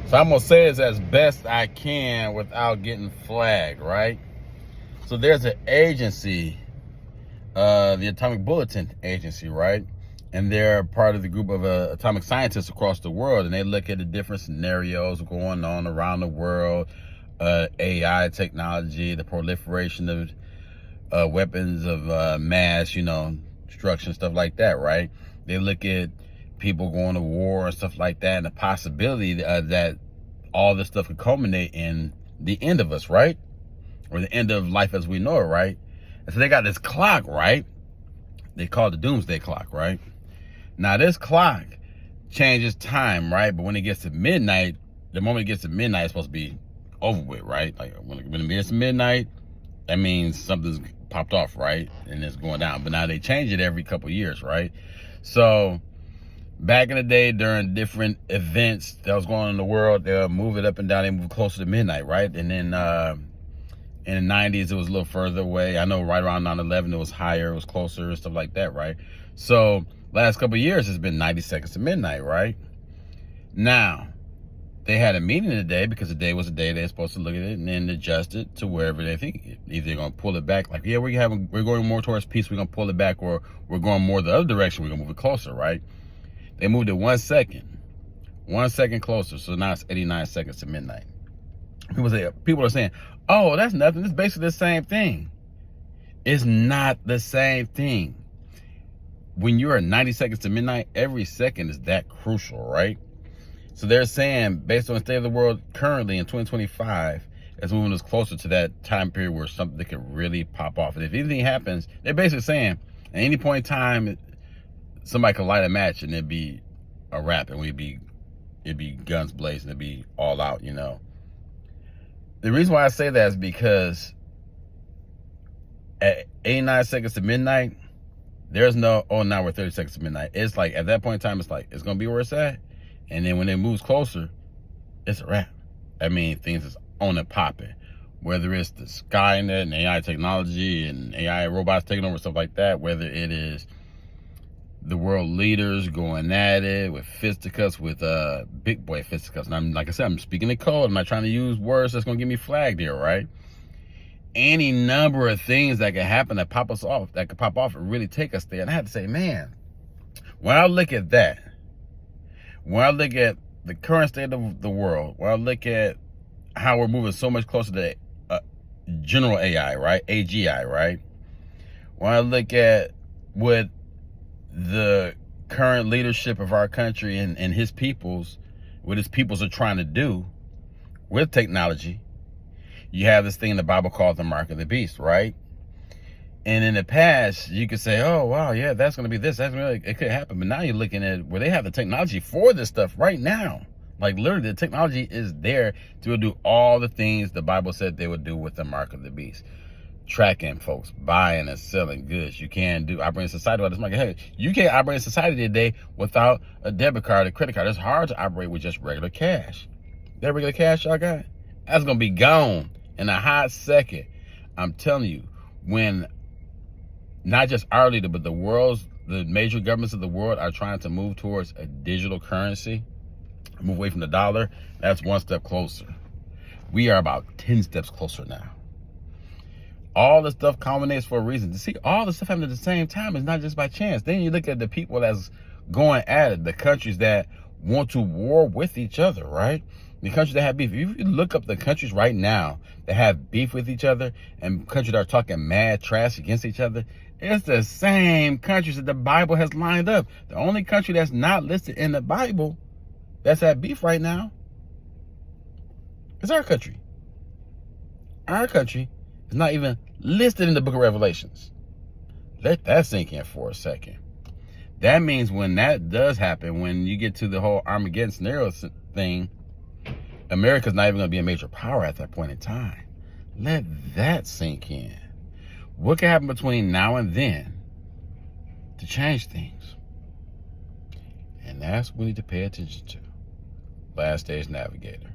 So I'm going to say this as best I can without getting flagged, right? So there's an agency, the Atomic Bulletin Agency, right? And they're part of the group of atomic scientists across the world, and they look at the different scenarios going on around the world, AI technology, the proliferation of weapons of mass, destruction, stuff like that, right? They look at people going to war and stuff like that, and the possibility that all this stuff could culminate in the end of us, right? Or the end of life as we know it, right? And so they got this clock, right? They call it the Doomsday Clock, right? Now this clock changes time, right? But when it gets to midnight, the moment it gets to midnight, it's supposed to be over with, right? Like when it gets to midnight, that means something's popped off, right? And it's going down. But now they change it every couple of years, right? So back in the day, during different events that was going on in the world, they'll move it up and down. They move closer to midnight, right? And then in the 90s, it was a little further away. I know right around 9/11, it was higher, it was closer, and stuff like that, right? So last couple of years, it's been 90 seconds to midnight, right? Now, they had a meeting today because the day was a day they're supposed to look at it and then adjust it to wherever they think. Either they're going to pull it back, like, yeah, we're going more towards peace, we're going to pull it back, or we're going more the other direction, we're going to move it closer, right? They moved it 1 second. 1 second closer, so now it's 89 seconds to midnight. People are saying, oh, that's nothing. It's basically the same thing. It's not the same thing. When you're at 90 seconds to midnight, every second is that crucial, right? So they're saying, based on the state of the world currently in 2025, it's moving us closer to that time period where something could really pop off. And if anything happens, they're basically saying, at any point in time, somebody could light a match and it'd be a wrap, and it'd be guns blazing, it'd be all out, The reason why I say that is because at 89 seconds to midnight, there's no, oh, now we're 30 seconds to midnight. It's like, at that point in time, it's like, it's going to be where it's at. And then when it moves closer, it's a wrap. I mean, things is on and popping. Whether it's the Skynet and AI technology and AI robots taking over, stuff like that, whether it is the world leaders going at it with fisticuffs, with big boy fisticuffs. And like I said, I'm speaking in code. I'm not trying to use words that's going to get me flagged here, right? Any number of things that can happen that could pop off and really take us there. And I had to say, man, when I look at that, when I look at the current state of the world, when I look at how we're moving so much closer to general AI, right? AGI, right? When I look at what the current leadership of our country and his peoples, what his peoples are trying to do with technology, you have this thing in the Bible called the mark of the beast, right? And in the past, you could say, oh, wow, yeah, that's going to be this. It could happen. But now you're looking at where they have the technology for this stuff right now. Like, literally, the technology is there to do all the things the Bible said they would do with the mark of the beast. Tracking folks, buying and selling goods. You can't do operating society without this market. Hey, you can't operate in society today without a debit card, a credit card. It's hard to operate with just regular cash. That regular cash y'all got, that's going to be gone in a hot second. I'm telling you, when not just our leader, but the major governments of the world are trying to move towards a digital currency, move away from the dollar, that's one step closer. We are about 10 steps closer now. All the stuff culminates for a reason. To see all the stuff happening at the same time is not just by chance. Then you look at the people that's going at it, the countries that want to war with each other, right? The countries that have beef. If you look up the countries right now that have beef with each other and countries that are talking mad trash against each other, it's the same countries that the Bible has lined up. The only country that's not listed in the Bible that's at beef right now is our country. Our country is not even listed in the book of Revelations. Let that sink in for a second. That means when that does happen, when you get to the whole Armageddon scenario thing, America's not even going to be a major power at that point in time. Let that sink in. What can happen between now and then to change things? And that's what we need to pay attention to. Last Stage Navigator.